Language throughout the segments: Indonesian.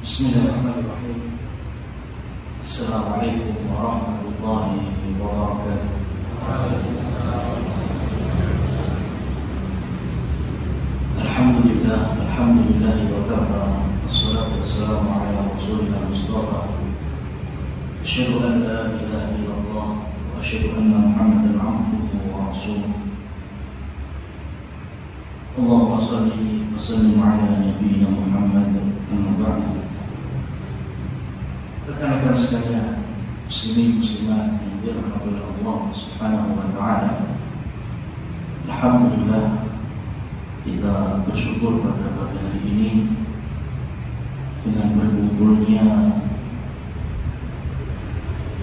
Bismillahirrahmanirrahim. Assalamualaikum warahmatullahi wabarakatuh. Alhamdulillah wa kafa. Wassalatu wassalamu ala rasulina Mustafa. Asyhadu an la ilaha illallah wa asyhadu anna Muhammadan abduhu wa rasuluh. Allahumma shalli wa sallim ala nabiyyina Muhammad. Amma ba'du. Rekan-rekan sekalian, muslimin muslimat yang dirahmati oleh Allah Subhanahu wa taala. Alhamdulillah, kita bersyukur pada pagi hari ini dengan berkumpulnya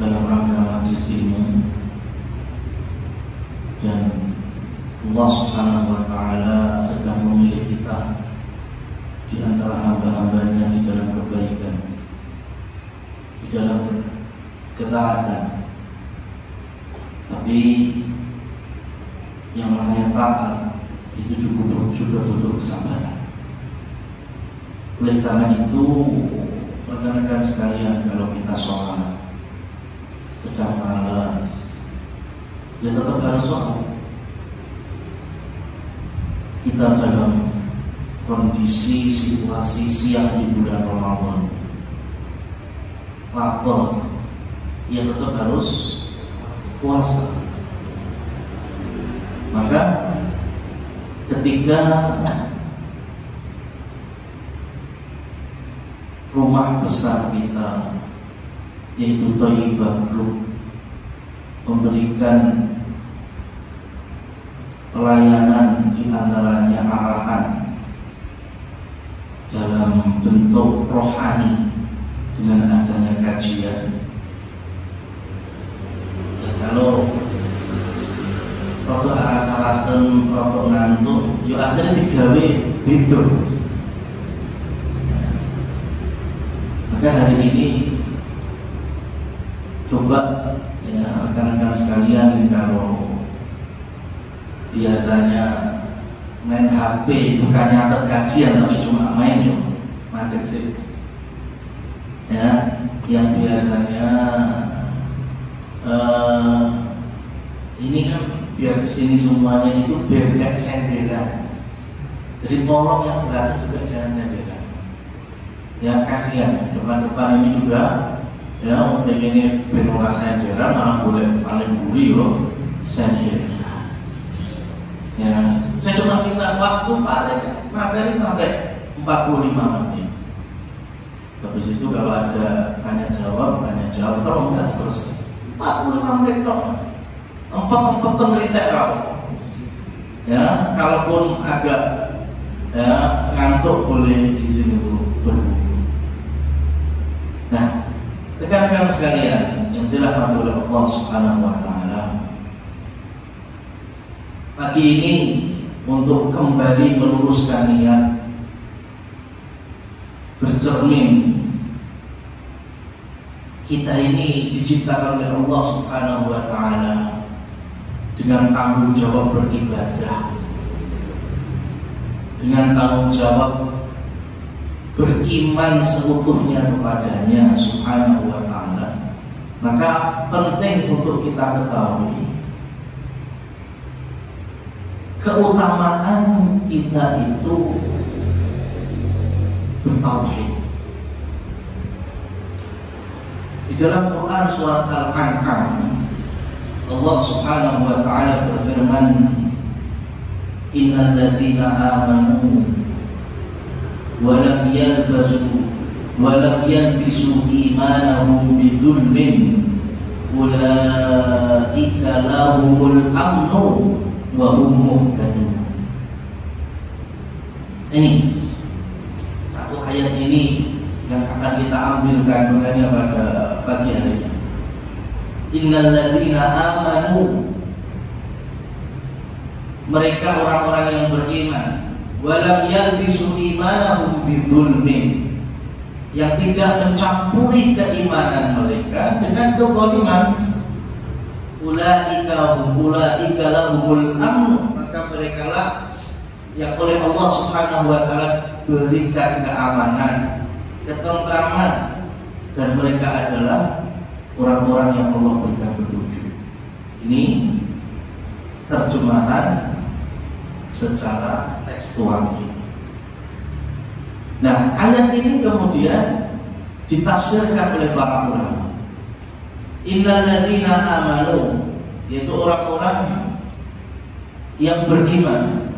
dalam rangka majelis ilmu, dan Allah Subhanahu wa taala sedang memilih kita di antara hamba-hambanya di dalam kebaikan, di dalam ketaatan. Tapi yang namanya taat itu juga butuh kesabaran. Oleh karena itu, rekan-rekan sekalian, kalau kita sholat sedang malas, ya tetap harus sholat. Kita dalam kondisi situasi siang di bulan Ramadan, lapar, ya tetap harus puasa. Maka ketika rumah besar kita, yaitu Thayyibah Group, memberikan pelayanan, di antaranya arahan dalam bentuk rohani dengan adanya kajian. Ya, kalau rotok aras-arasen, rotok ngantuk, yo aslinya digawe tidur. Maka hari ini coba ya rekan-rekan sekalian, kalau biasanya main HP, bukannya ada kajian tapi cuma main yo, madek sih. Ya, yang biasanya ini kan biar kesini semuanya itu biar gak senderan. Jadi tolong yang belakang juga jangan senderan. Ya kasihan, depan-depan ini juga ya pengen benora senderan, malah boleh paling buri yo senderan. Ya, saya cuma minta waktu paling materi sampai 45 menit. Habis itu kalau ada tanya jawab, kalau enggak selesai 45 menit dong. Empat ngeritek kau. Ya, kalaupun agak ya ngantuk boleh izin dulu berwudu. Nah, rekan-rekan sekalian yang dirahmati oleh Allah Subhanahu wa taala, pagi ini untuk kembali meluruskan niat, bercermin, kita ini diciptakan oleh Allah Subhanahu wa taala dengan tanggung jawab beribadah, dengan tanggung jawab beriman seutuhnya kepadanya Subhanahu wa taala. Maka penting untuk kita ketahui keutamaan kita itu bertauhid. Di dalam Quran surat Al-An'am, Allah Subhanahu wa taala berfirman, innal ladzina amanu wa lam yalbisu imanahum bidzulmin ulaika lahumul amnu wa hum muhtadun. Ini satu ayat ini yang akan kita ambil kandungannya pada pagi hari ini. Innal ladzina amanu, mereka orang-orang yang beriman, walam yalbisu imanahum bidzulmin, yang tidak mencampuri keimanan mereka dengan kezaliman, ulaika lahumul amn, maka mereka lah yang oleh Allah Subhanahu wa taala berikan keamanan, ketentraman, dan mereka adalah orang-orang yang Allah berikan petunjuk. Ini terjemahan secara tekstual ini. Nah, ayat ini kemudian ditafsirkan oleh para ulama. Innal ladzina amanu, yaitu orang-orang yang beriman.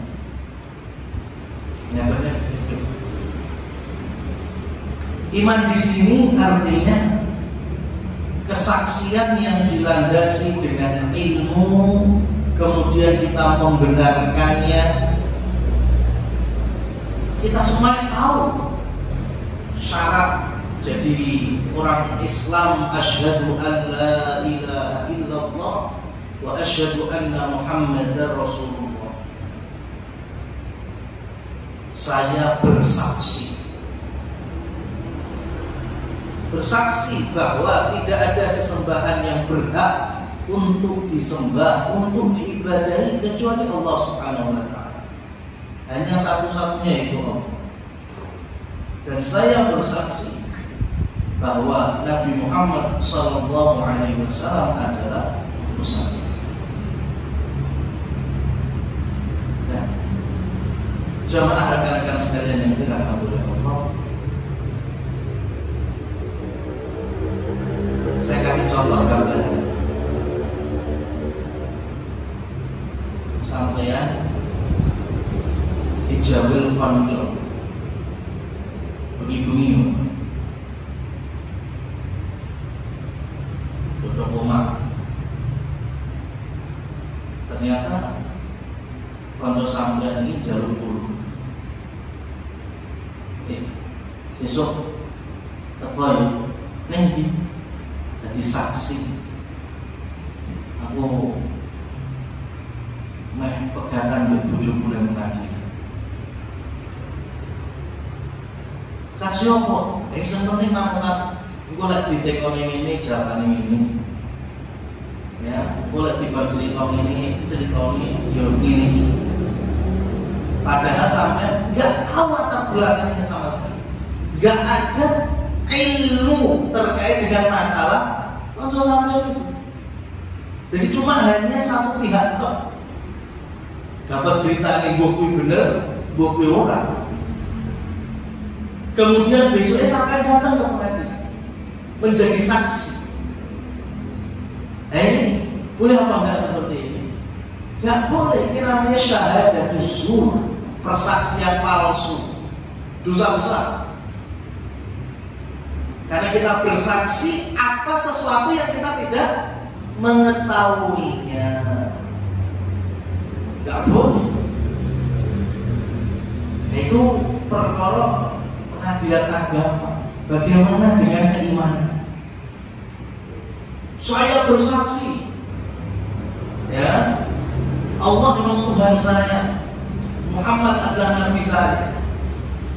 Iman di sini artinya kesaksian yang dilandasi dengan ilmu, kemudian kita membenarkannya. Kita semua tahu syarat jadi orang Islam, asyhadu an la ilaha illallah wa asyhadu anna Muhammadar Rasulullah. Saya bersaksi bahwa tidak ada sesembahan yang berhak untuk disembah, untuk diibadahi kecuali Allah Subhanahu wa taala. Hanya satu-satunya itu Allah. Dan saya bersaksi bahwa Nabi Muhammad sallallahu alaihi wasallam adalah utusan. Nah, jamaah rekan-rekan sekalian yang dirahmati oleh Allah, saya kasih contoh gambar. Sampeyan dijawil konco bengi-bengi duduk rumah, ternyata konco sampeyan ini jalur puluh. Sesuk teko ning jadi saksi aku meh pegatan di bojoku lan tadi. Saksi apa? Sebenarnya manut engko lek ditekoni ini jawabane ini. Ya, engko lek dicerita ini yo ini. Padahal sampai enggak tahu latar belakangnya sama sekali. Enggak ada ilmu terkait dengan masalah konco sampai itu. Jadi cuma hanya satu pihak tok dapat berita ini mbok kuwi bener, mbok kuwi ora. Kemudian besoknya sampai datang ke pengadilan menjadi saksi. Ini boleh apa enggak seperti ini? Enggak boleh. Ini namanya syahadatus zur, persaksian palsu, dosa besar. Karena kita bersaksi atas sesuatu yang kita tidak mengetahuinya. Enggak boleh. Itu perkara pengadilan agama. Bagaimana dengan keimanan? Saya bersaksi, ya, Allah memang Tuhan saya, Muhammad adalah Nabi saya.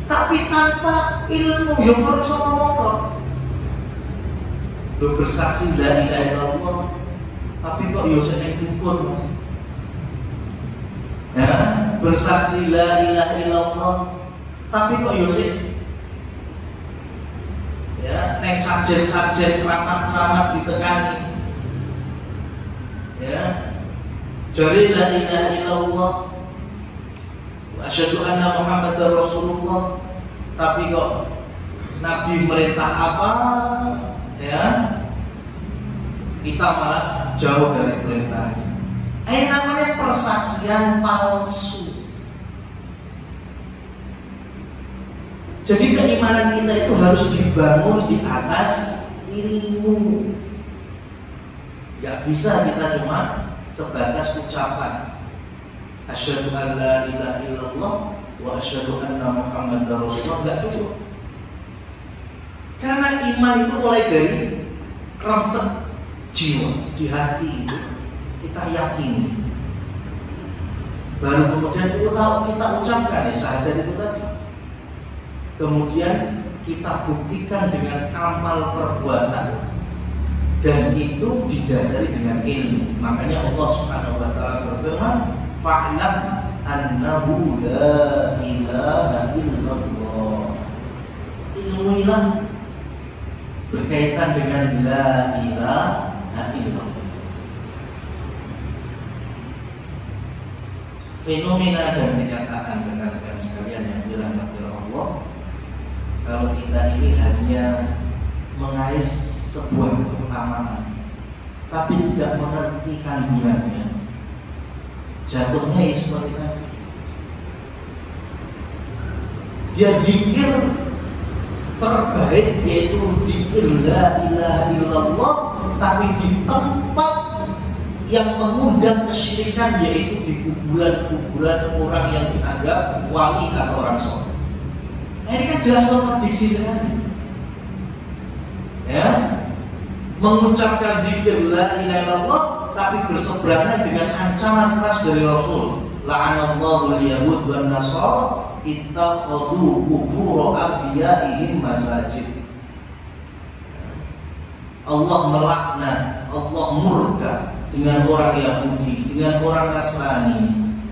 Tapi tanpa ilmu, yang harus ngomong. Lo bersaksi la ilaha illallah, tapi kok yo seneng dukun, Mas. Ya, bersaksi la ilaha illallah, tapi kok yo seneng ya, neng sajen keramat ditekani. Ya, jari la ilaha illallah wa asyhadu anna Muhammadar Rasulullah, tapi kok Nabi merintah apa, ya, kita malah jauh dari perintahnya. Ini namanya persaksian palsu. Jadi keimanan kita itu harus dibangun di atas ilmu. Gak bisa kita cuma sebatas ucapan asyhadu an la ilaha illallah wa asyhadu anna Muhammadar Rasulullah, gak cukup. Karena iman itu mulai dari kerentet jiwa di hati itu kita yakini, baru kemudian kita ucapkan ya syahadat itu tadi. Kemudian kita buktikan dengan amal perbuatan, dan itu didasari dengan ilmu. Makanya Allah Subhanahu wa taala berfirman, fa'lam annahu la ilaha illallah. ilmuilah berkaitan dengan la ilaha illallah. Fenomena dan kenyataan rekan-rekan sekalian yang dirahmati Allah, kalau kita ini hanya mengais sebuah keutamaan tapi tidak mengerti kandungannya, jatuhnya seperti tadi. Dia zikir terbaik yaitu zikir la ilaha illallah, tapi di tempat yang mengundang kesyirikan, yaitu di kuburan-kuburan orang yang dianggap wali atau orang soleh. Ini kan jelas kontradiksi sekali. Ya, mengucapkan zikir la ilaha illallah tapi berseberangan dengan ancaman keras dari Rasul. La'anallahu al-yahud wan nasara ittakhadhu qubur anbiya'ihim masajid. Allah melaknat, Allah murka dengan orang Yahudi, dengan orang Nasrani,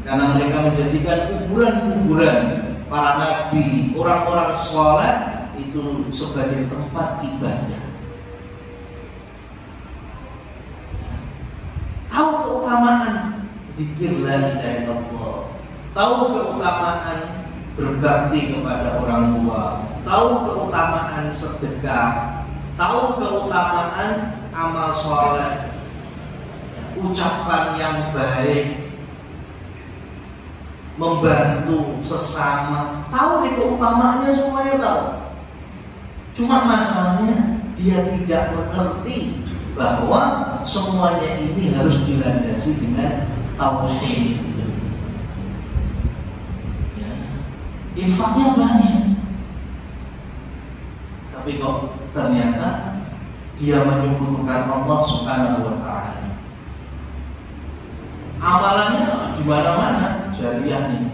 karena mereka menjadikan kuburan-kuburan para nabi, orang-orang soleh itu sebagai tempat ibadah. Tahu keutamaan zikir la ilaha illallah, tahu keutamaan berbakti kepada orang tua, tahu keutamaan sedekah, tahu keutamaan amal soleh, ucapan yang baik, membantu sesama, tahu itu keutamaannya, semuanya tahu. Cuma masalahnya dia tidak mengerti bahwa semuanya ini harus dilandasi dengan tauhid. Ya, infaknya banyak, tapi kok ternyata dia menyekutukan Allah Subhanahu wa Ta'ala. Amalannya di mana-mana jariah nih,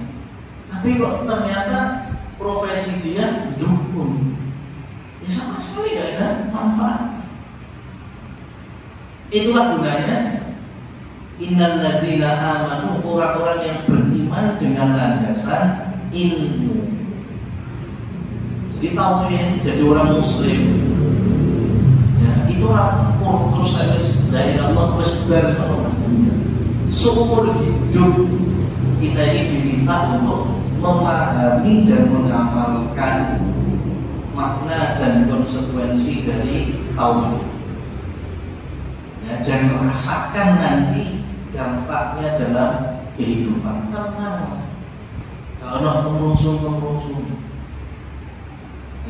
tapi kok ternyata profesi dia dukun. Ya sama sekali gak ada manfaat. Itulah gunanya innal ladzina amanu, orang-orang yang beriman dengan landasan ilmu. Jadi tauhid, jadi orang muslim. Ya, itu orang tempur terus harus dari Allah besar. Seumur hidup kita ini diminta untuk memahami dan mengamalkan makna dan konsekuensi dari tauhid. Ya, dan merasakan nanti dampaknya dalam kehidupan. Tenang, kalau kemerungsung,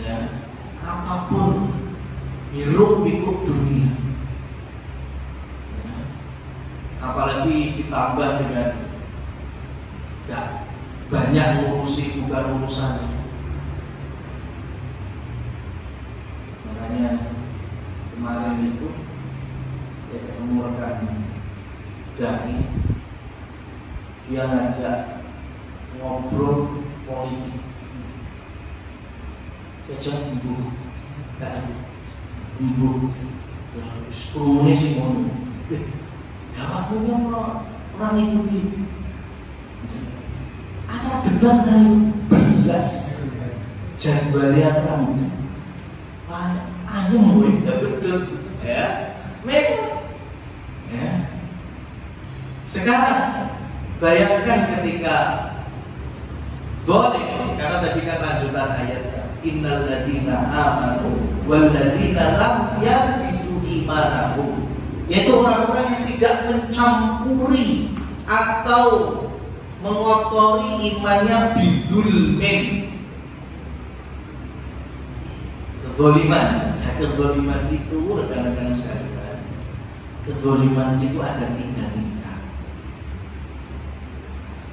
ya, apapun hirup pikuk dunia. Ya, apalagi ditambah dengan gak banyak ngurusi bukan urusan. Makanya kemarin itu saya ketemu rekan dai, dia ngajak ngobrol politik. Kejam ibu, kan ibu, ya sepuluhnya sih mau, ya waktunya orang ikuti. Acara debat hari belas jadwalnya kamu, ayo mau betul, ya, memang, ya. Sekarang bayangkan ketika zalim, karena tadi kan lanjutan ayatnya, innal ladzina amanu wal ladzina lam yalbisu imanahum, yaitu orang-orang yang tidak mencampuri atau mengotori imannya bidulmin, kezaliman. Nah, kezaliman itu rekan-rekan sekalian, kezaliman itu ada tiga tingkat.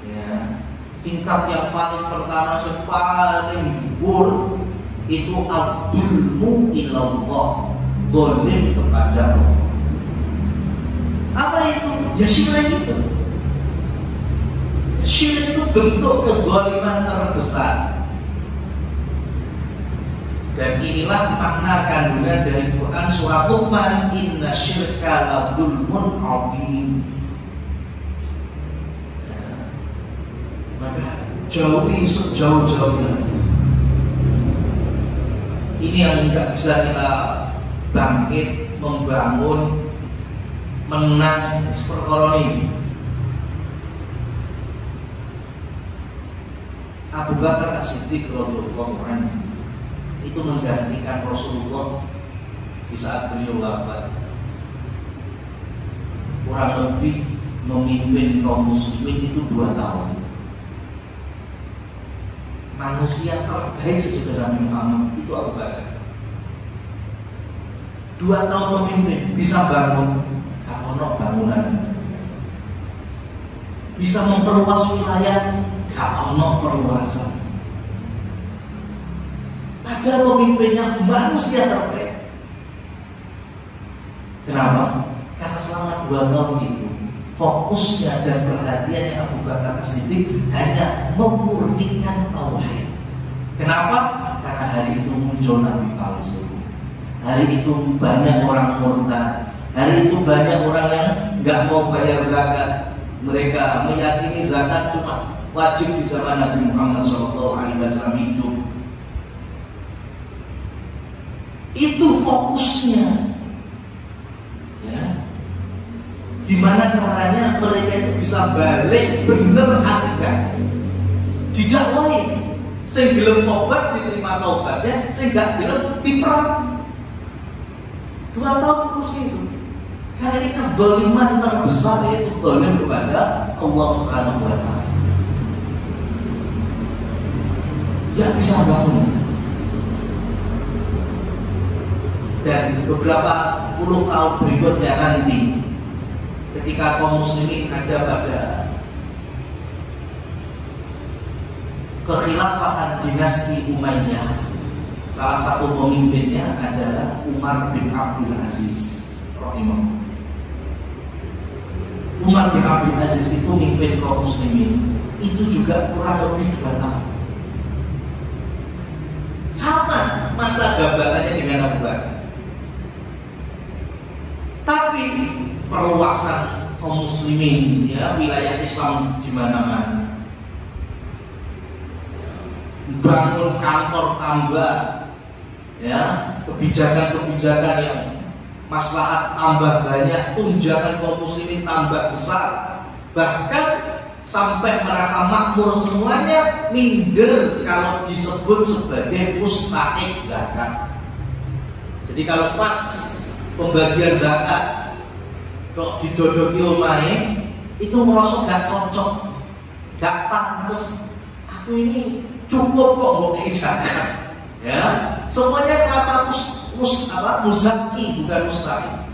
Ya, tingkat yang paling pertama, yang paling dhuwur itu adzulmu ilallah, zalim kepada Allah. Apa itu? Ya syirik itu. Syirik itu bentuk kezaliman terbesar. Dan inilah makna kandungan dari Quran surah Luqman, inna syirka la dzulmun adzim. Maka jauhi sejauh-jauhnya Ini yang nggak bisa kita bangkit, membangun, menang perkara ini. Abu Bakar As-Siddiq radhiyallahu anhu itu menggantikan Rasulullah di saat beliau wafat. Kurang lebih memimpin kaum muslimin itu 2 tahun. Manusia terbaik sesudah Nabi Muhammad itu Abu Bakar. 2 tahun memimpin, bisa bangun kalau bangunan, bisa memperluas wilayah kalau perluasan. Padahal pemimpinnya manusia terbaik. Kenapa? Karena selama 2 tahun itu fokusnya dan perhatiannya Abu Bakar As-Siddiq hanya memurnikan tauhid. Kenapa? Karena hari itu muncul nabi palsu. Hari itu banyak orang murtad. Hari itu banyak orang yang nggak mau bayar zakat. Mereka meyakini zakat cuma wajib di zaman Nabi Muhammad SAW hidup. Itu fokusnya. Ya. Gimana caranya mereka itu bisa balik bener akidah, didakwai, sing gelem tobat diterima tobatnya, sing gak gelem diperang. 2 tahun terus itu. Karena ini kezaliman terbesar, yaitu zalim kepada Allah Subhanahu wa Ta'ala. Gak bisa bangun. Dan beberapa puluh tahun berikutnya nanti, ketika kaum muslimin ada pada kekhilafahan dinasti Umayyah, salah satu pemimpinnya adalah Umar bin Abdul Aziz rahimahullah. Umar bin Abdul Aziz itu memimpin kaum muslimin itu juga kurang lebih 2 tahun. Sama masa jabatannya dengan Abu Bakar. Tapi perluasan kaum muslimin, ya, wilayah Islam di mana-mana, bangun kantor tambah, ya, kebijakan-kebijakan yang maslahat tambah banyak, tunjangan kaum muslimin tambah besar, bahkan sampai merasa makmur semuanya, minder kalau disebut sebagai mustahik zakat. Jadi kalau pas pembagian zakat kok didodoki omahe, itu merasa gak cocok, gak pantas. Aku ini cukup kok mau zakat, ya. Semuanya terasa muzaki bukan mustahil.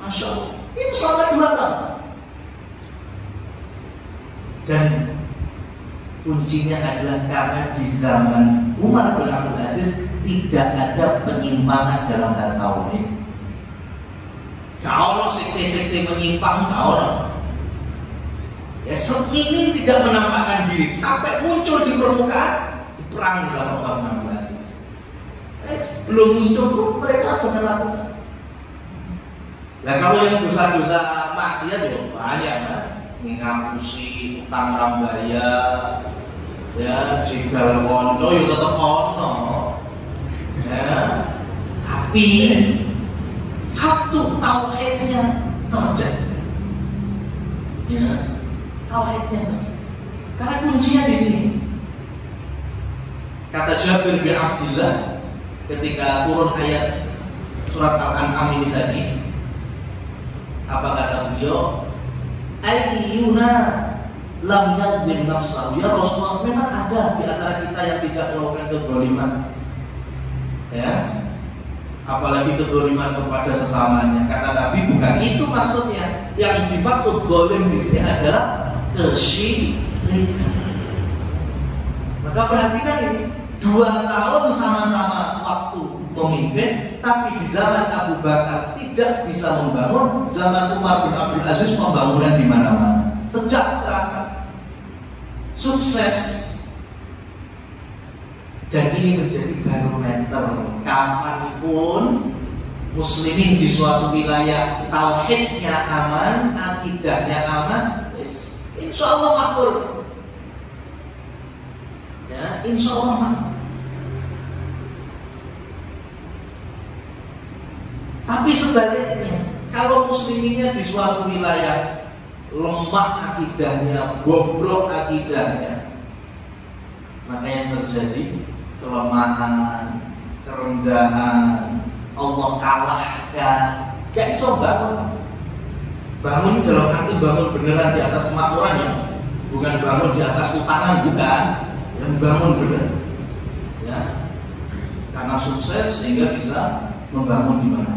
Masya Allah, itu selama 2 tahun. Dan kuncinya adalah karena di zaman Umar bin Abdul Aziz tidak ada penyimpangan dalam hal tauhid. Kalau sekte-sekte menyimpang, kalau ya ini tidak menampakkan diri sampai muncul di permukaan, diperangi sama Umar bin Abdul Aziz. Belum muncul pun mereka akan melakukan. Nah kalau yang dosa-dosa maksiat juga banyak, kan? Ngapusi utang rambaya, ya jegal konco ya tetep ono, ya. Tapi satu tauhidnya terjaga, ya, tauhidnya terjaga. Karena kuncinya di sini. Kata Jabir bin Abdullah ketika turun ayat surat Al-An'am ini tadi, apa kata beliau? Ayyuna lam yadzim nafsahu. Ya Rasulullah, memang ada di antara kita yang tidak melakukan kezaliman, ya, apalagi kezaliman kepada sesamanya. Kata Nabi, bukan itu maksudnya. Yang dimaksud zalim di sini adalah kesyirikan. Maka perhatikan ini, 2 tahun sama-sama waktu memimpin, tapi di zaman Abu Bakar tidak bisa membangun, zaman Umar bin Abdul Aziz pembangunan di mana-mana, sejahtera, sukses. Dan ini menjadi barometer kapanpun muslimin di suatu wilayah tauhidnya aman, akidahnya aman, insya Allah makmur, ya, insya Allah makmur. Tapi sebaliknya, kalau musliminnya di suatu wilayah lemah akidahnya, bobrok akidahnya, maka yang terjadi kelemahan, kerendahan, Allah kalahkan, gak iso bangun. Bangun dalam arti bangun beneran di atas kemakmuran ya, bukan bangun di atas utangan, bukan, yang bangun bener, ya, karena sukses sehingga bisa membangun di mana.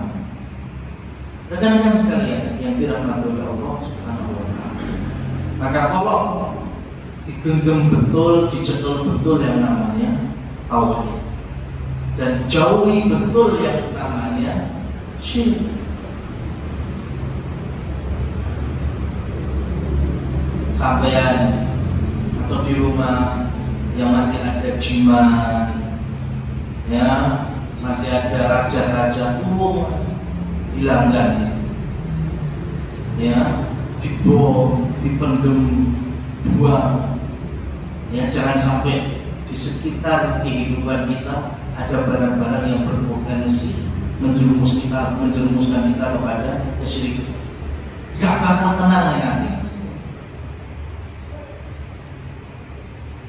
Rekan-rekan sekalian yang dirahmati oleh Allah Subhanahu wa Ta'ala, maka tolong digenggam betul, dicekel betul yang namanya tauhid, dan jauhi betul yang namanya syirik. Sampean atau di rumah yang masih ada jimat, ya, masih ada raja-raja umum, hilangkan, ya, dibom, dipendem, buang, ya, jangan sampai di sekitar kehidupan kita ada barang-barang yang berpotensi menjerumuskan kita kepada kesyirikan. Gak bakal tenang ya nanti.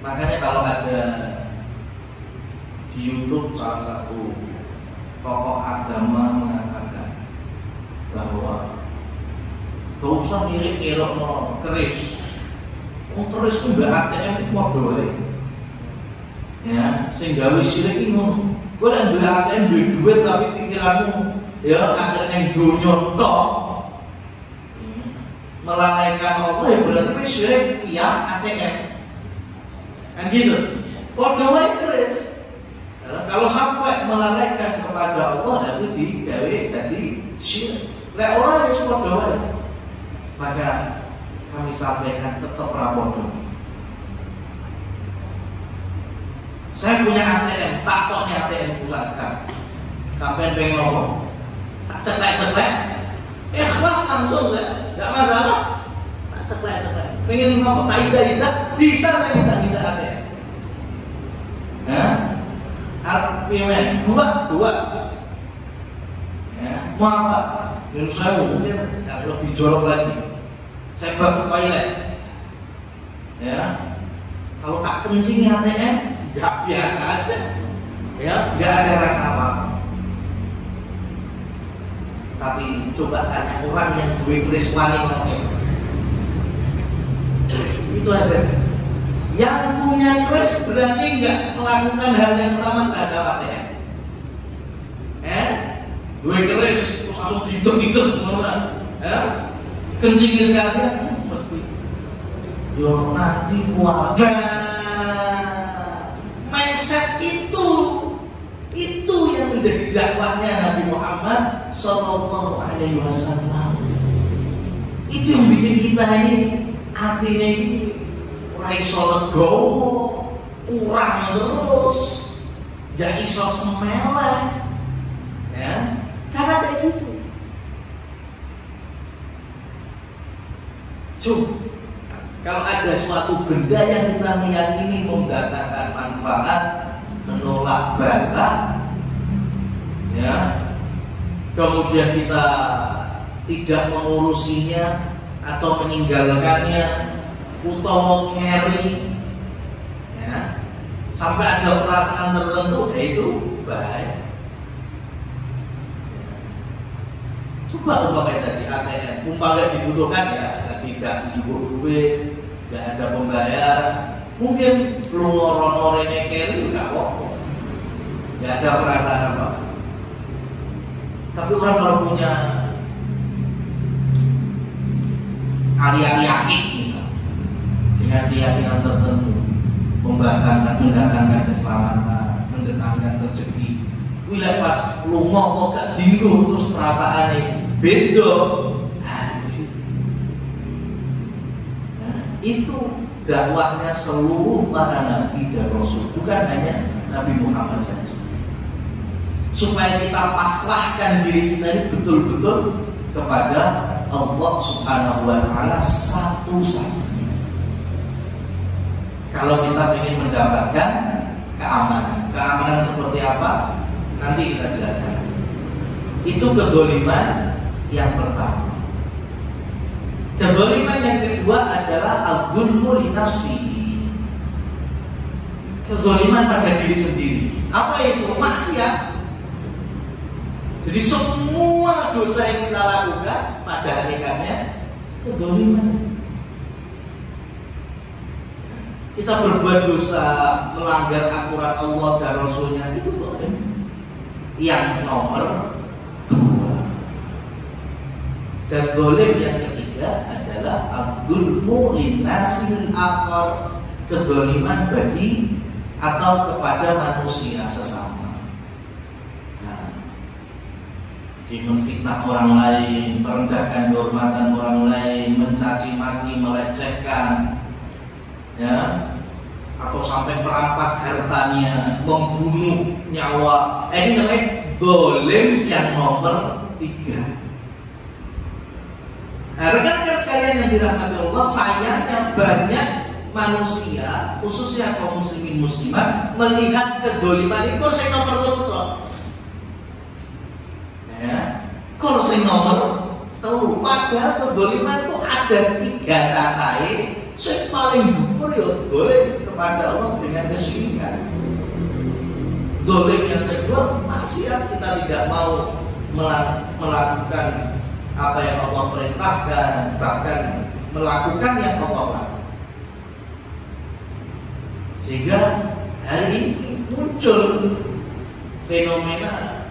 Makanya kalau ada di YouTube salah satu tokoh agama mengatakan bahwa gak usah mirip-mirip no keris. Keris itu gak ATM itu waduh, ya, sehingga syirik itu gue udah duit ATM, duit tapi pikiranmu ya akhirnya dunia tok, melalaikan Allah, ya berarti syirik via ATM kan gitu. Waduh keris, kalau sampai melalaikan kepada Allah nanti digawe tadi syirik. Lek orang yang sudah doa, maka kami sampaikan tetap rapodo. Saya punya ATM, tak toknya ATM pusat sampai pengen ngomong, tak ceklek, ikhlas langsung ya, nggak masalah. Tak ceklek, pengen ngomong, tak ida, bisa saya minta ATM. Ya, artinya dua, ya, mau apa? Yang saya mungkin lebih jorok lagi. Saya bantu toilet, ya, kalau tak kencing ATM, nggak biasa aja, ya, nggak ada rasa apa. Tapi coba tanya orang yang duit keris wani ngomongnya, itu aja. Yang punya keris berarti nggak melakukan hal yang sama terhadap ATM. Duit keris terus langsung dihitung, ya. Kencingnya sekalian mesti yo nanti keluarga. Mindset itu yang menjadi dakwahnya Nabi Muhammad Sallallahu Alaihi Wasallam. Itu yang bikin kita ini hatinya ini ora iso legowo, kurang terus, gak iso semeleh, ya, karena kayak gitu. Kalau ada suatu benda yang kita meyakini mendatangkan manfaat, menolak bala, ya, kemudian kita tidak mengurusinya atau meninggalkannya, utawa carry, ya, sampai ada perasaan tertentu, ya itu baik. Coba kayak tadi ATM, umpamanya dibutuhkan ya, tidak cukup duit, nggak ada pembayaran, mungkin lu ngorong-ngorongnya carry nggak apa-apa, nggak ada perasaan apa. Tapi orang kalau punya alih-alih yakin, misal dengan keyakinan tertentu, mendatangkan keselamatan, mendatangkan rezeki, wilayah pas lu ngomong gak dinggo terus perasaannya beda. Itu dakwahnya seluruh para nabi dan rasul, bukan hanya Nabi Muhammad saja. Supaya kita pasrahkan diri kita ini betul-betul kepada Allah Subhanahu wa Ta'ala satu-satunya. Kalau kita ingin mendapatkan keamanan seperti apa? Nanti kita jelaskan. Itu kedzaliman yang pertama. Kedzaliman yang kedua adalah al-dzulmu li nafsihi. Kedzaliman pada diri sendiri. Apa itu? Maksiat. Jadi semua dosa yang kita lakukan pada hakikatnya kedzaliman. Kita berbuat dosa, melanggar aturan Allah dan Rasulnya, itu zalim. Yang nomor dua. Dan zalim yang ketiga adalah al-dzulmu linnasil akhar, kedzaliman bagi atau kepada manusia sesama. Nah, menfitnah orang lain, merendahkan kehormatan orang lain, mencaci maki, melecehkan, ya, atau sampai merampas hartanya, membunuh nyawa. Ini namanya zalim yang nomor 3. Nah, rekan-rekan sekalian yang dirahmati Allah, sayangnya banyak manusia, khususnya kaum muslimin muslimat, melihat kedzaliman itu sing nomor 3. Ya, kalau sing nomor 3, padahal kedzaliman itu ada 3 cacahe. Yang paling dhuwur ya zalim kepada Allah dengan kesyirikan. Zalim yang kedua, maksiat, kita tidak mau melakukan apa yang Allah perintahkan, bahkan melakukan yang Allah larang. Sehingga hari ini muncul fenomena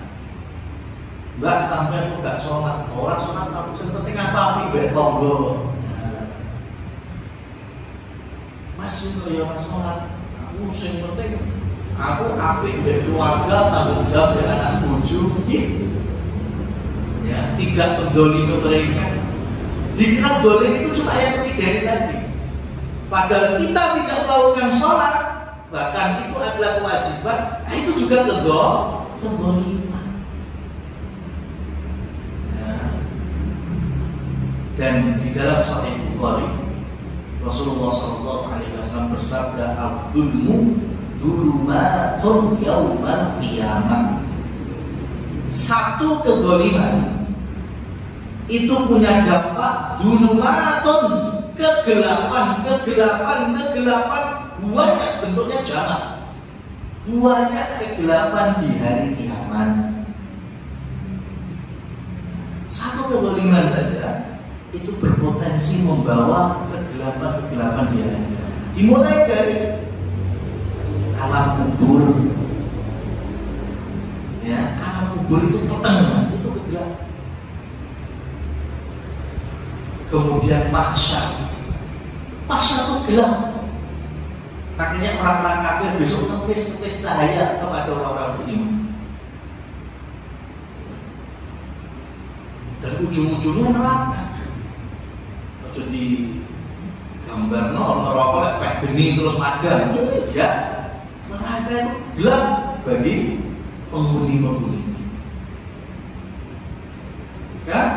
Mbak sampai aku gak sholat, orang sholat aku penting apa biar tonggo. Mas itu ya mas sholat, aku yang penting aku apik dari keluarga, tanggung jawab dengan anak bojo gitu. Ya, tidak mendolimi mereka. Dikira dolim itu cuma yang ketiga ini tadi. Padahal kita tidak melakukan sholat, bahkan itu adalah kewajiban, nah itu juga kedoliman. Ya. Dan di dalam Sahih Bukhari, Rasulullah SAW bersabda, "Al-dzulmu dzulumatun yaumal qiyamah." Satu kedzaliman itu punya dampak dzulumatun, kegelapan, banyak bentuknya jamak, banyak kegelapan di hari kiamat. Satu kedzaliman saja itu berpotensi membawa kegelapan di hari kiamat. Dimulai dari alam kubur. Ya, alam kubur itu peteng, mas, itu kegelapan. Kemudian mahsyar itu gelap. Makanya orang-orang kafir besok tepis cahaya kepada orang-orang beriman. Dan ujung-ujungnya neraka. Jadi gambar neraka kayak geni terus padam. Ya, neraka itu gelap bagi penghuni-penghuni. Kan?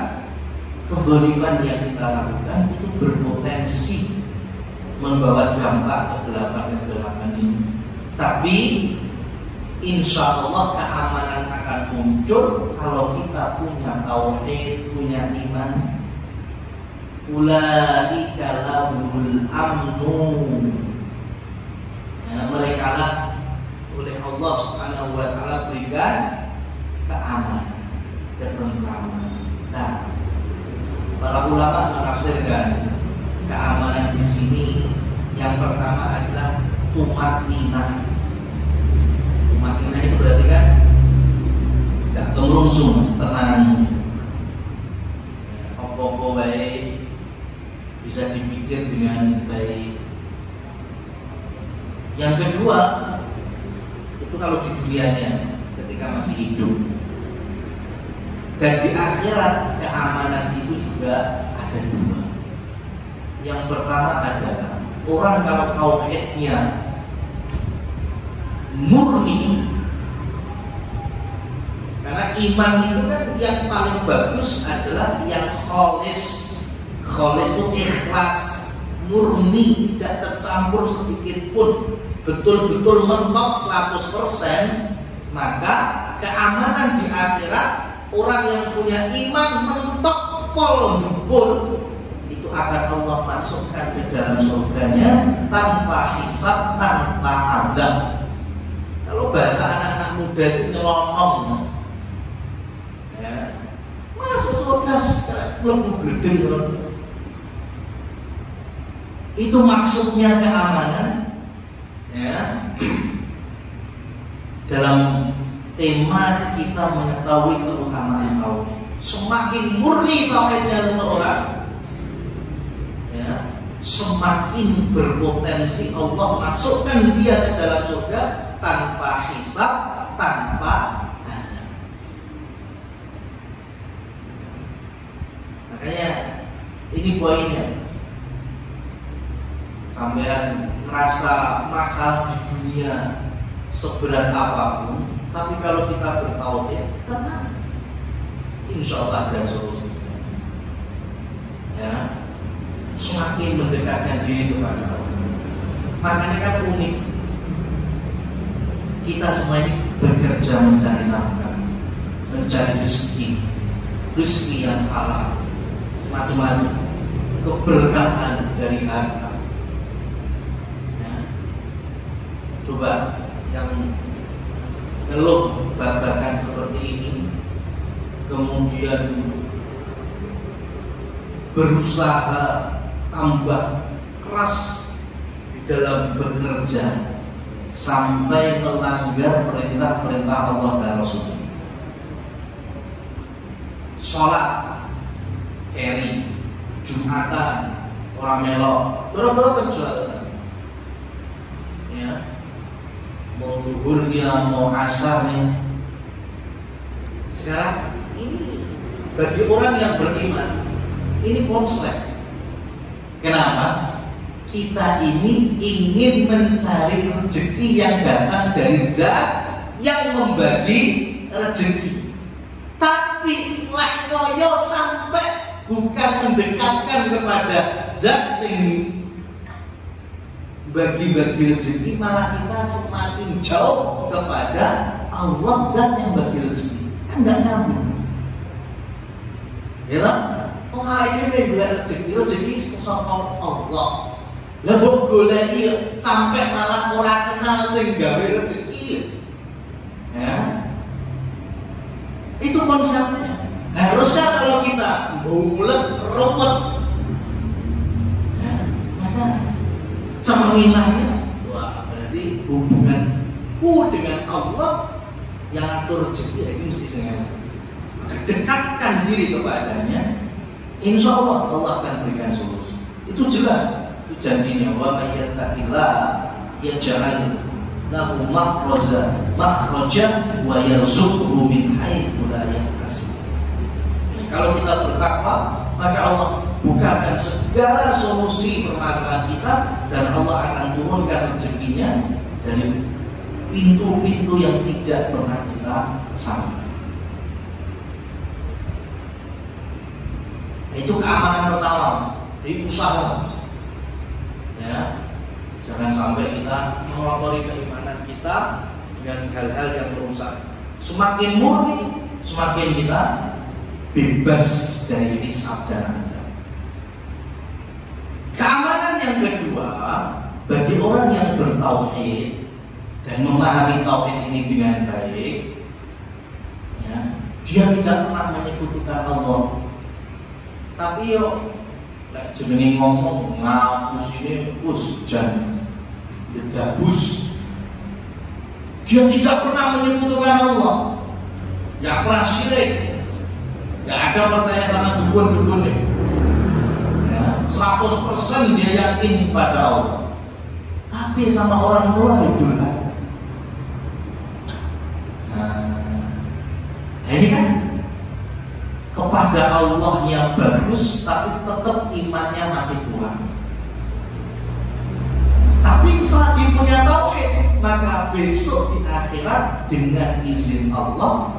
Kedzaliman yang kita lakukan itu berpotensi membawa dampak kegelapan ini. Tapi insya Allah keamanan akan muncul kalau kita punya tauhid, punya iman. Ulaika lahumul amnu. Ya, mereka lah oleh Allah Subhanahu wa taala berikan keamanan, ketentraman. Nah, para ulama menafsirkan keamanan di sini yang pertama adalah tumaninah. Tumaninah itu berarti kan tidak terungsung, tenang, apa-apa baik, bisa dipikir dengan baik. Yang kedua itu kalau di dunianya ketika masih hidup. Dan di akhirat keamanan itu juga ada 2. Yang pertama adalah orang kalau tauhidnya murni, karena iman itu kan yang paling bagus adalah yang kholis. Kholis itu ikhlas, murni, tidak tercampur sedikit pun, betul-betul mentok 100%, maka keamanan di akhirat orang yang punya iman mentok pol jempol, itu akan Allah masukkan ke dalam surganya tanpa hisab, tanpa azab. Kalau bahasa anak-anak muda itu nyelonong, ya, masuk surga belum gede. Itu maksudnya keamanan, ya. Dalam tema kita mengetahui keutamaan tauhid. Semakin murni tauhidnya seseorang, ya, semakin berpotensi Allah masukkan dia ke dalam surga tanpa hisab, tanpa azab. Makanya ini poinnya. Sampean merasa masalah di dunia seberat apapun, tapi kalau kita bertauhid, tenang, insya Allah ada solusi. Ya, semakin mendekatkan diri kepada Allah. Makanya kan unik, kita semua ini bekerja mencari nafkah, mencari rezeki yang halal, macam-macam, keberkahan dari harta. Coba yang ngeluh babakan seperti ini, kemudian berusaha tambah keras di dalam bekerja sampai melanggar perintah-perintah Allah dan Rasul. Sholat, keri, Jumatan, orang melok, berapa kerja sana? Ya. Mau duhurnya, mau asarnya. Sekarang ini bagi orang yang beriman, ini konslet. Kenapa? Kita ini ingin mencari rezeki yang datang dari Zat yang membagi rezeki. Tapi leknoyo sampai bukan mendekatkan kepada Zat sing bagi-bagi rezeki, malah kita semakin jauh kepada Allah dan yang bagi rezeki. Kan nggak nyambung, ya kan? Ini bila rezeki sama Allah. Lah kok goleki sampai malah orang kenal sing gawe rezeki. Ya, itu konsepnya. Harusnya kalau kita bulat ruwet, ya, maka cerminannya, wah berarti hubunganku dengan Allah yang atur rezeki ini mesti sengaja. Maka dekatkan diri kepadanya, insya Allah Allah akan berikan solusi. Itu jelas, itu janjinya. Wa may yattaqillah yaj'al lahu makhraja wa yarzuqhu min haitsu la yahtasib. Kalau kita bertakwa, maka Allah bukakan segala solusi permasalahan kita dan Allah akan turunkan rezekinya dari pintu-pintu yang tidak pernah kita sangka. Itu keamanan pertama di usaha. Ya, jangan sampai kita mengotori keimanan kita dengan hal-hal yang merusak. Semakin murni, semakin kita bebas dari hisab dan azab. Keamanan yang kedua bagi orang yang bertauhid dan memahami tauhid ini dengan baik, ya, dia tidak pernah menyekutukan Allah. Tapi yo, jenenge ngomong ngapus ini jan degabus. Dia tidak pernah menyekutukan Allah, nggak pernah syirik. Gak ada percaya sama dukun-dukun ya. 100% dia yakin pada Allah. Tapi sama orang tua itu nah ini kan kepada Allah yang bagus, tapi tetap imannya masih kurang. Tapi selagi punya tauhid, maka besok di akhirat dengan izin Allah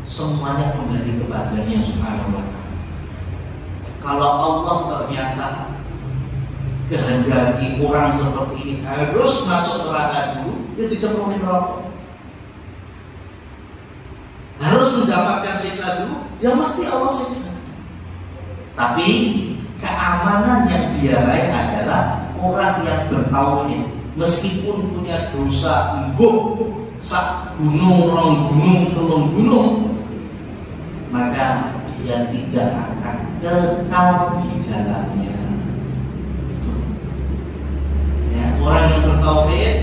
semuanya kembali kepadanya Subhanahu wa ta'ala. Kalau Allah ternyata kehendaki orang seperti ini harus masuk neraka dulu, dia dicemplungin rokok. Harus mendapatkan siksa dulu, ya mesti Allah siksa. Tapi keamanan yang dia raih adalah orang yang bertauhid, meskipun punya dosa sak gunung, rong gunung, telung gunung, maka dia tidak akan kekal di dalamnya. Ya, orang yang bertauhid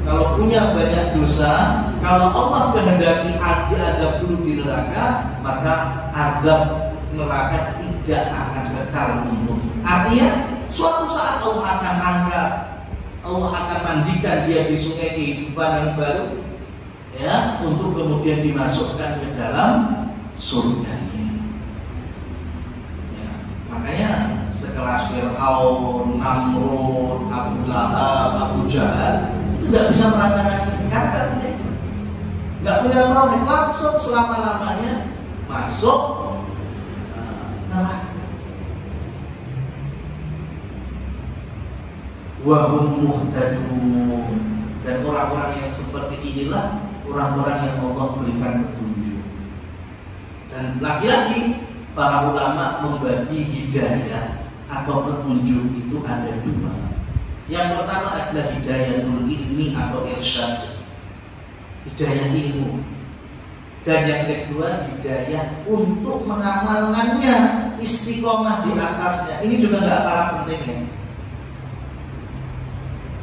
kalau punya banyak dosa, kalau Allah kehendaki azab dulu di neraka, maka azab neraka tidak akan kekal untuk. Artinya suatu saat Allah akan angkat, Allah akan mandikan dia di sungai kehidupan yang baru, ya, untuk kemudian dimasukkan ke dalam surganya. Ya, makanya sekelas Fir'aun, Namrud, Abu Lahab, Abu Jahal itu nggak bisa merasakan ini karena nggak punya tauhid, langsung selama-lamanya masuk neraka. Wahum muhtadun, dan orang-orang yang seperti inilah orang-orang yang Allah berikan petunjuk. Dan lagi-lagi para ulama membagi hidayah atau petunjuk itu ada dua. Yang pertama adalah hidayatul ilmi atau irsyad, hidayah ilmu. Dan yang kedua hidayah untuk mengamalkannya, istiqomah di atasnya. Ini juga nggak kalah pentingnya.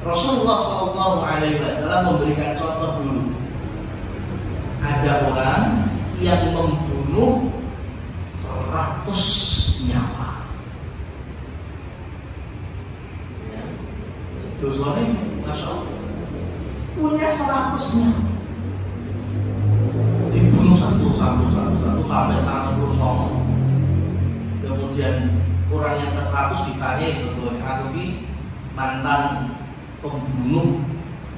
Rasulullah SAW memberikan contoh dulu. Ada orang yang membunuh 100 nyawa. Ya. Dosanya, Masya Allah, punya 100 nyawa. Dibunuh satu sampai 100. Kemudian orang yang ke-100 ditanya sebetulnya, aku ini mantan pembunuh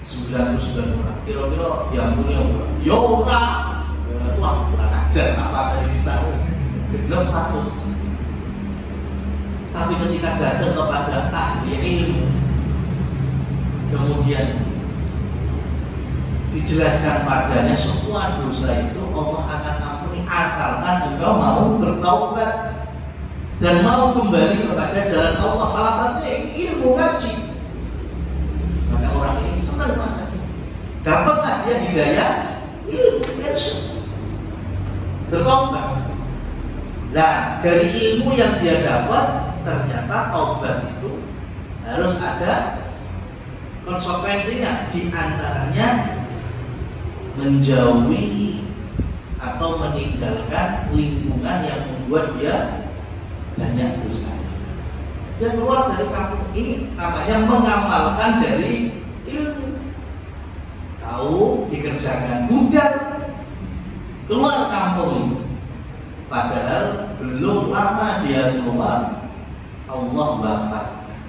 99 orang. Kira-kira diampuni orang? Ya orang. Wah, kurang ajar apa dari sana. Belum 100. Tapi ketika datang kepada ahli ilmu, kemudian dijelaskan padanya semua dosa itu Allah akan ampuni asalkan engkau mau bertaubat dan mau kembali kepada jalan Allah. Salah satunya ilmu ngaji. Maka orang ini senang rasanya. Dapatlah dia hidayah ilmu irsyad, bertaubat. Nah, dari ilmu yang dia dapat, ternyata taubat itu harus ada konsekuensinya. Di antaranya menjauhi atau meninggalkan lingkungan yang membuat dia banyak dosa. Dia keluar dari kampung ini, namanya mengamalkan dari ilmu. Tahu dikerjakan budak, keluar kampung ini. Padahal belum lama dia keluar, Allah wafatkan.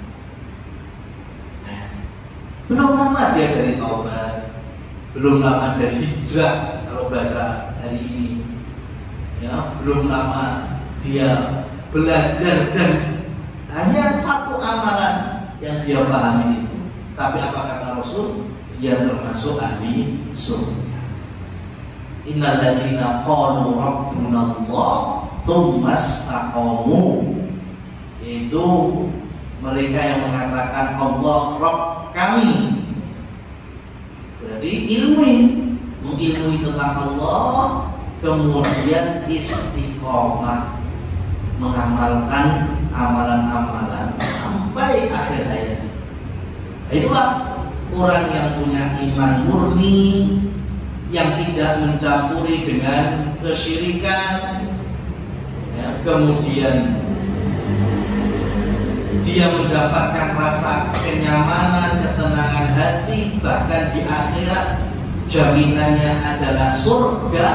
Nah, belum lama dia dari taubat, belum lama dari hijrah kalau bahasa hari ini, ya, belum lama dia belajar dan hanya satu amalan yang dia pahami itu. Tapi apa kata Rasul? Dia termasuk ahli surga. Innal ladzina qalu rabbuna Allah tsumma istaqamu, itu mereka yang mengatakan Allah Rabb kami. Berarti mengilmui tentang Allah, kemudian istiqomah mengamalkan amalan-amalan sampai akhir hayat. Itulah orang yang punya iman murni, yang tidak mencampuri dengan kesyirikan, ya, kemudian dia mendapatkan rasa kenyamanan, ketenangan hati, bahkan di akhirat jaminannya adalah surga,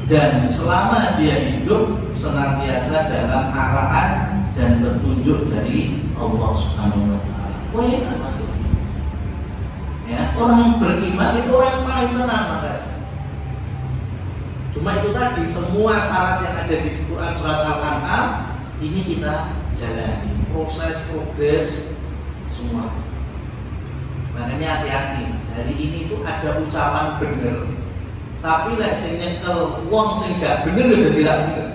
dan selama dia hidup senantiasa dalam arahan dan petunjuk dari Allah Subhanahu wa taala. Oh iya, maksudnya. Ya, orang beriman itu orang yang paling tenang makanya. Cuma itu tadi, semua syarat yang ada di Quran surat Al-An'am ini kita jalani, progres semua. Makanya hati-hati, hari ini itu ada ucapan benar, Tapi lek sing nyekel wong sing gak bener ya dadi ra bener.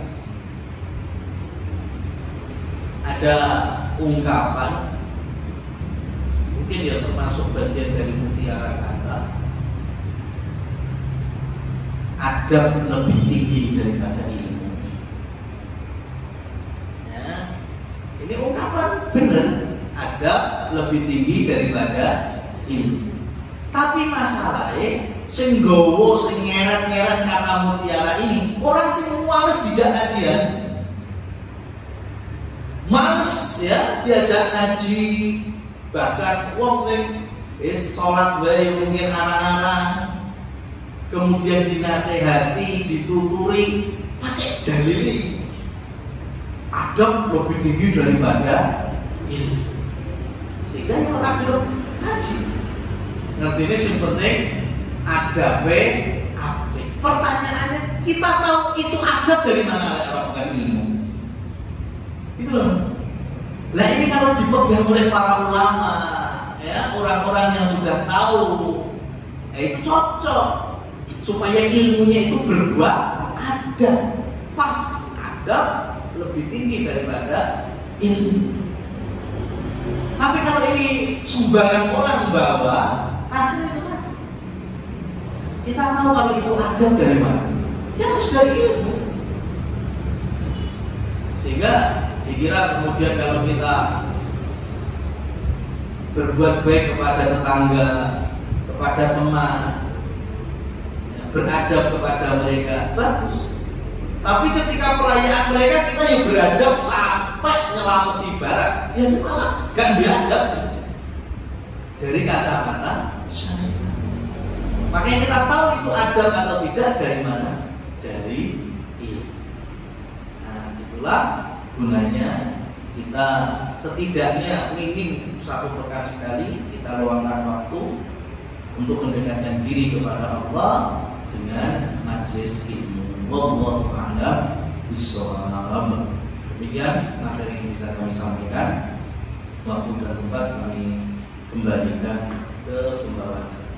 Ada ungkapan mungkin ya termasuk bagian dari mutiara kata, adab lebih tinggi daripada ilmu. Ya, ini ungkapan benar, adab lebih tinggi daripada ilmu. Tapi masalahnya sing gowo sing nyeret-nyeret kata mutiara ini orang sing males dijak kajian, males ya diajak ngaji, bahkan wong sing sholat wae mungkin anak-anak, kemudian dinasehati, dituturi pakai dalil adab lebih tinggi daripada ilmu, sehingga orang belum ngaji. Ngerti ini yang penting adabe ape. Pertanyaannya, kita tahu itu adab dari mana orang bukan ilmu. Itu loh. Nah ini kalau dipegang oleh para ulama, ya orang-orang yang sudah tahu, itu cocok supaya ilmunya itu berbuah adab, pas adab lebih tinggi daripada ilmu. Tapi kalau ini sumbangan orang bawa, hasilnya itu kan kita tahu kalau itu adab dari mana, ya harus dari ilmu. Sehingga dikira kemudian kalau kita berbuat baik kepada tetangga, kepada teman, ya, beradab kepada mereka, bagus. Tapi ketika perayaan mereka kita yang beradab sampai nyelamati barat, ya itu malah gak beradab dari kacamata syariat. Makanya kita tahu itu adab atau tidak dari mana? Dari ilmu. Nah itulah gunanya kita setidaknya minim 1 pekan sekali kita luangkan waktu untuk mendekatkan diri kepada Allah dengan majelis ilmu. Wallahu a'lam bishawab. Demikian materi yang bisa kami sampaikan. Waktu dan tempat kami kembalikan ke pembawa acara.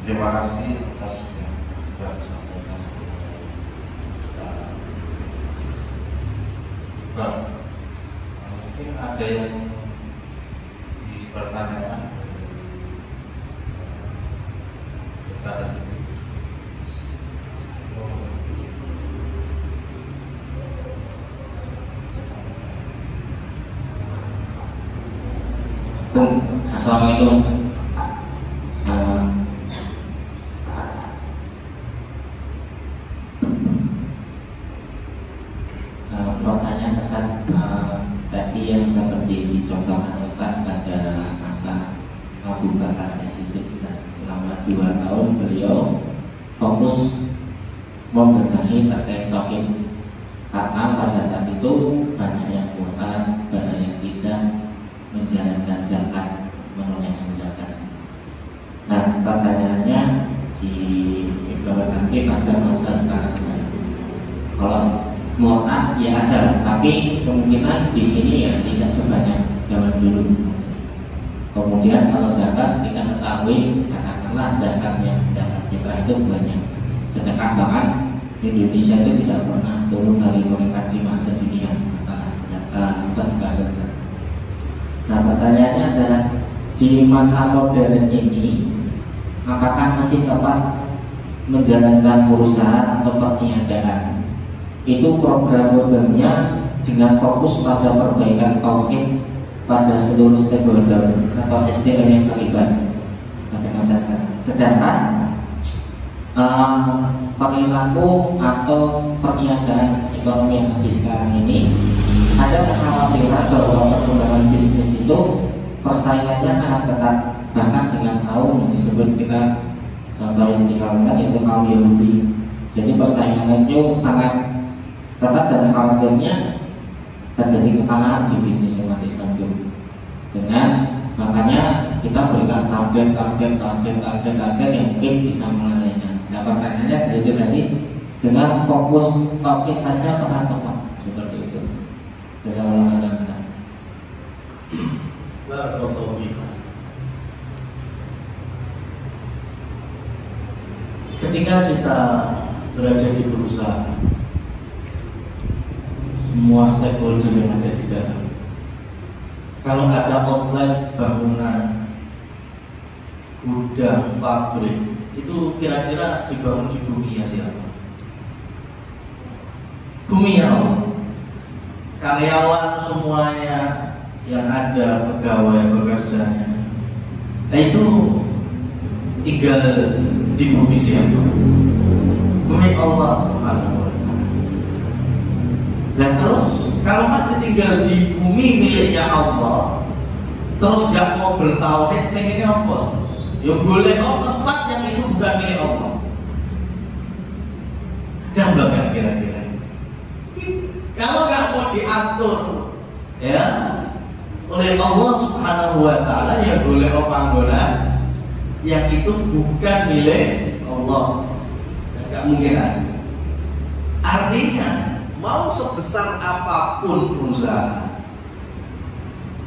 Terima kasih atas yang sudah disampaikan. Mungkin ada yang dipertanyakan. Assalamualaikum. Pertanyaan Ustaz, tadi yang seperti dicontohkan Ustaz pada masa Abu Bakar As-Siddiq, selama 2 tahun beliau fokus membenahi terkait tauhid, karena pada saat itu banyak yang murtad, banyak yang tidak menjalankan zakat, menunaikan zakat. Nah, pertanyaannya diimplementasi pada masa sekarang saja. Kalau murtad ya ada, tapi kemungkinan di sini ya tidak sebanyak zaman dulu. Kemudian kalau zakat kita ketahui, katakanlah zakatnya zakat fitrah itu banyak. Sedekah bahkan di Indonesia itu tidak pernah turun dari peringkat 5 sedunia masalah zakat. Nah pertanyaannya adalah di masa modern ini apakah masih tepat menjalankan perusahaan atau perniagaan itu programnya dengan fokus pada perbaikan tauhid pada seluruh stakeholder atau SDM yang terlibat pada masa sekarang. Sedangkan perilaku atau perniagaan ekonomi yang di sekarang ini ada kekhawatiran bahwa perkembangan bisnis itu persaingannya sangat ketat, bahkan dengan kaum yang disebut kita contoh yang dikawinkan yaitu kaum Yahudi. Jadi persaingan itu sangat ketat dan khawatirnya terjadi kekalahan di bisnis umat Islam itu. Dengan makanya kita berikan target yang mungkin bisa melalainya. Nah pertanyaannya itu tadi dengan fokus tauhid saja apakah tepat seperti itu? Kesalahan saya. Barakallahu fiikum. ketika kita berada di perusahaan, semua stakeholder yang ada di dalam, kalau ada outlet bangunan, gudang, pabrik, itu kira-kira dibangun di bumi ya siapa? Bumi ya Allah. Karyawan semuanya yang ada, pegawai bekerjanya, itu tinggal di bumi siapa? Bumi Allah Subhanahu wa ta'ala. Dan terus kalau masih tinggal di bumi miliknya Allah, terus gak mau bertauhid, pengennya apa? Ya boleh tempat yang itu bukan milik Allah. Ada nggak kira-kira? Kalau nggak mau diatur ya oleh Allah Subhanahu wa ta'ala, ya boleh panggonan yang itu bukan milik Allah. Nggak mungkin ada. Artinya mau sebesar apapun perusahaan,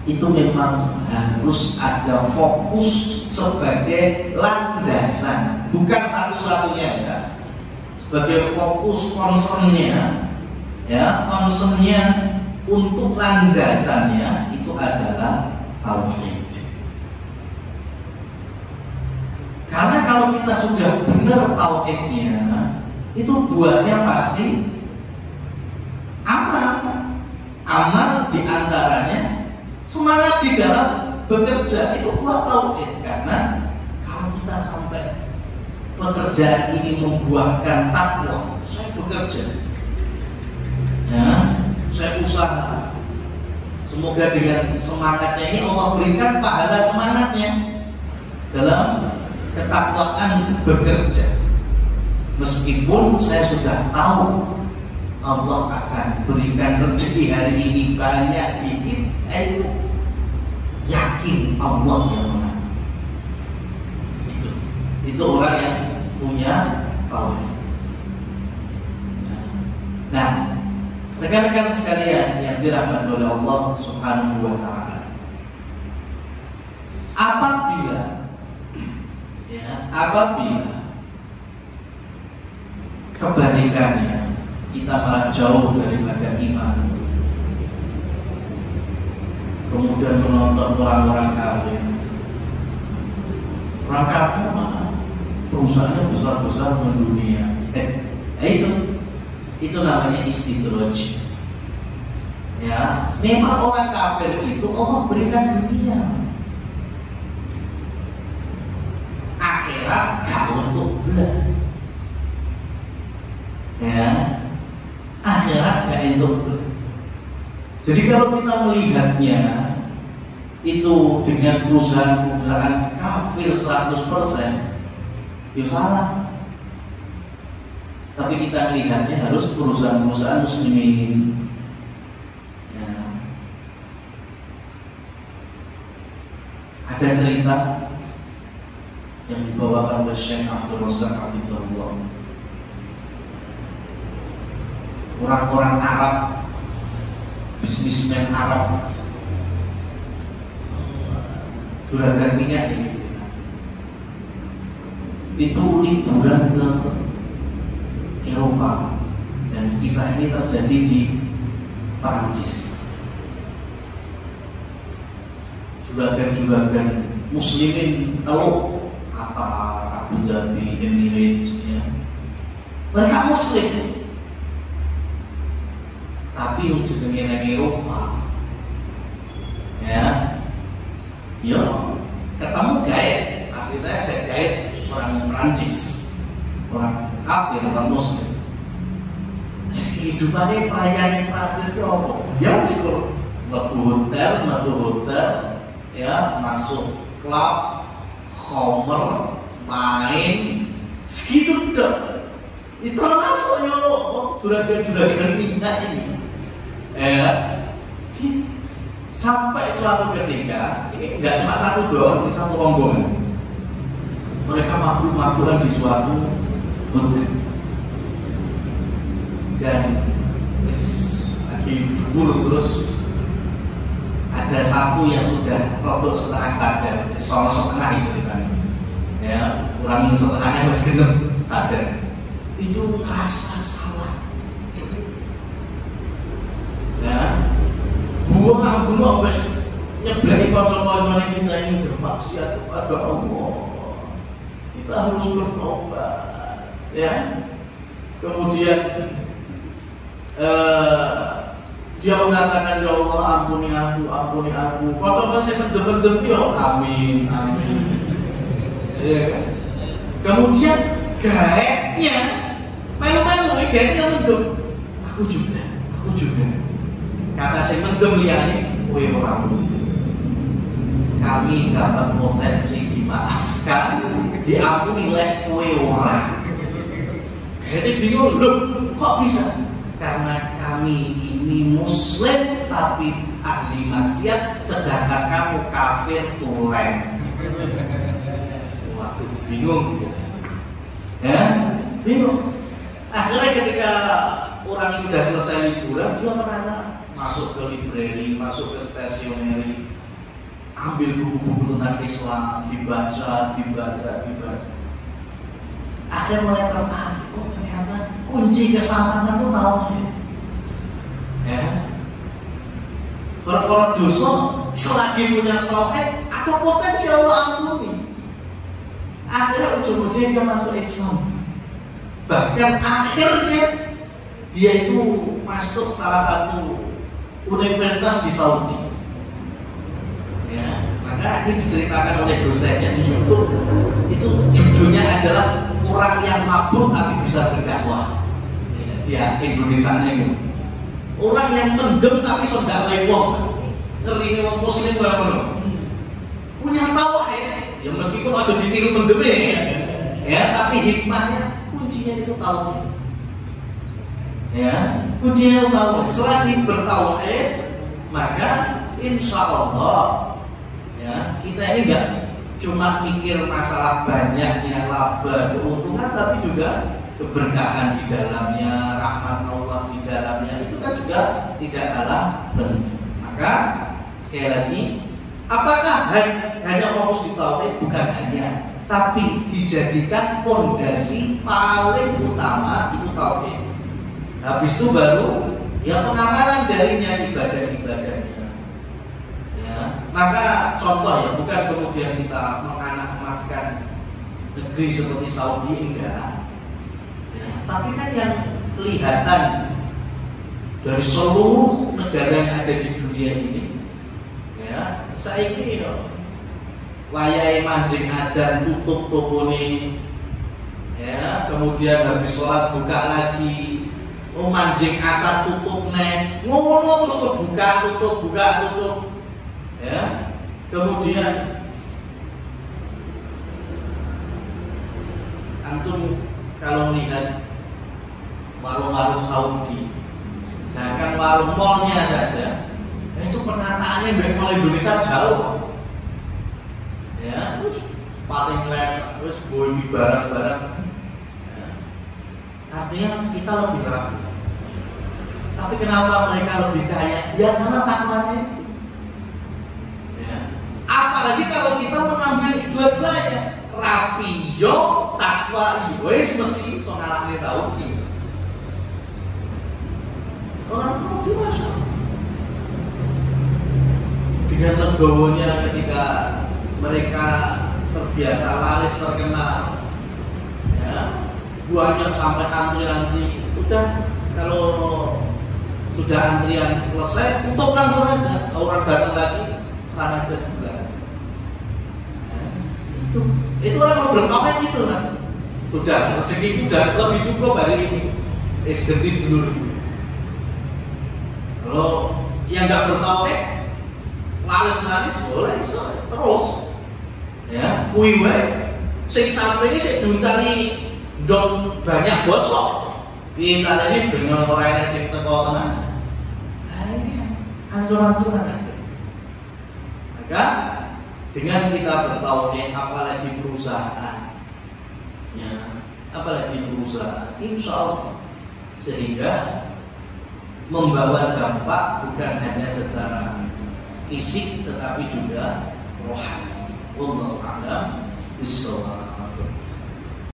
itu memang harus ada fokus sebagai landasan, bukan satu-satunya ya, sebagai fokus concernnya ya, concernnya untuk landasannya itu adalah tauhid. Karena kalau kita sudah benar tauhidnya, itu buahnya pasti amal diantaranya semangat di dalam bekerja, itu buah tauhid. Karena kalau kita sampai pekerjaan ini membuahkan takwa, saya bekerja ya, saya usaha, semoga dengan semangatnya ini Allah berikan pahala semangatnya dalam ketakwaan bekerja. Meskipun saya sudah tahu Allah akan berikan rezeki hari ini banyak dikit, itu yakin Allah yang mengatur. Itu orang yang punya tauhid. Nah, rekan-rekan sekalian yang dirahmati oleh Allah Subhanahu wa ta'ala, apabila kebalikannya kita malah jauh daripada iman, kemudian menonton orang-orang kafir, orang kafir mana perusahaannya besar-besar mendunia, itu namanya istidraj. Ya, memang orang kafir itu Allah berikan dunia, akhirat gak untuk belas. Ya, akhirat gak untuk belas. Jadi kalau kita melihatnya itu dengan perusahaan-perusahaan kafir 100%, ya salah. Tapi kita lihatnya harus perusahaan-perusahaan muslimin. Ya. Ada cerita yang dibawakan oleh Syekh Abdul Razak Hafizahullah. Orang-orang Arab, bisnismen Arab, juragan minyak ini, itu liburan ke Eropa, dan kisah ini terjadi di Perancis. Juragan-juragan muslimin kalau Qatar, Abu Dhabi, Emirates ya, mereka muslim, tapi yang jenenge nang Eropa ya, yo ketemu gaet, aslinya ada gaet orang Perancis, orang kafir, orang muslim. Kehidupannya perayaan Prancis itu apa? Ya meskipun lebu hotel, ya masuk klub, khomer, main, segitu dong. Itu termasuk yo juragan-juragan minyak ini. Sampai suatu ketika, ini nggak cuma satu doang, ini satu rombongan. Mereka mabuk-mabukan di suatu hotel. Dan lagi dubur, terus ada satu yang sudah produk setengah sadar, soal setengah itu kan, ya kurang setengahnya masih genep, sadar itu rasa salah. Ya, buang nyeblaki kanca-kancane kita ini bermaksiat kepada Allah. Kita harus bertobat, ya. Kemudian dia mengatakan, ya Allah ampuni aku. Kalau saya mendem-mendem, ya amin. Ya kan? Kemudian gaetnya, malu-malu, gaetnya mendem. Aku juga. Kata saya mendem liane, kowe ora muni. Kami dapat potensi dimaafkan, diampuni lek kowe ora. Gaetnya bingung, loh kok bisa? Karena kami ini muslim tapi ahli maksiat, sedangkan kamu kafir tulen. Waduh, bingung. Ya, bingung. Akhirnya ketika orang ini sudah selesai liburan, dia merana masuk ke library, masuk ke stationery, ambil buku-buku tentang Islam, dibaca. Akhirnya mulai tertarik, oh ternyata kunci keselamatan itu tauhid. Ya, perkara dosa selagi punya tauhid, ada potensi Allah ampuni. Akhirnya ujung-ujungnya dia masuk Islam. Bahkan akhirnya dia itu masuk salah satu universitas di Saudi. Ya, maka ini diceritakan oleh dosennya di YouTube. Itu judulnya adalah orang yang mabuk tapi bisa berdakwah. Dia Indonesia ini. Orang yang mendem tapi so gak wong. Ngerini wong muslim baru. Punya tauhid. Ya meskipun aja ditiru mendeme ya, tapi hikmahnya kuncinya itu tauhid. Ya, kuncinya itu tauhid. Selagi bertauhid, maka insya Allah ya, kita ini enggak cuma mikir masalah banyaknya laba keuntungan, tapi juga keberkahan di dalamnya, rahmat Allah di dalamnya, itu kan juga tidak kalah penting. Maka sekali lagi, apakah hanya fokus di tauhid? Bukan hanya, tapi dijadikan fondasi paling utama itu tauhid. Habis itu baru ya pengamalan darinya, ibadah-ibadahnya. Ya, maka contoh ya, bukan kemudian kita menganak emaskan negeri seperti Saudi, enggak. Ya, tapi kan yang kelihatan dari seluruh negara yang ada di dunia ini, ya, saya ini wayai mancing adan tutup toko ini, ya, kemudian habis sholat buka lagi, mancing asar tutup nih, ngono terus buka tutup, ya, kemudian antum kalau melihat warung-warung Saudi, jangan warung mallnya saja, itu penataannya baik mall Indonesia jauh. Ya, terus paling lain, terus beli barang-barang. Ya. Artinya kita lebih rapi. Tapi kenapa mereka lebih kaya? Ya karena takwanya. Ya. Apalagi kalau kita mengambil dua-duanya, rapi yo, takwa yo, mesti so ngalami tahu ini. Orang Saudi masya Allah. Dengan legowonya ketika mereka terbiasa laris terkenal, ya, banyak sampai antri-antri. Udah, kalau sudah antrian selesai, tutup langsung aja. Orang datang lagi, sana aja sebelah. Ya, itu orang berkata gitu mas. Sudah rezeki udah lebih cukup hari ini. Ganti dulu. Kalau yang nggak bertauhid, laris boleh terus. Ya, kuwi wae sing sampene sik dicari ndok banyak bosok. Piye carane bener ora enek sing teko tenan. Ha iki ancur-ancuran. Maka dengan kita bertauhid, apalagi perusahaan, ya, apalagi perusahaan, insya Allah sehingga membawa dampak bukan hanya secara fisik tetapi juga rohani. Wallahu a'lam bishawab.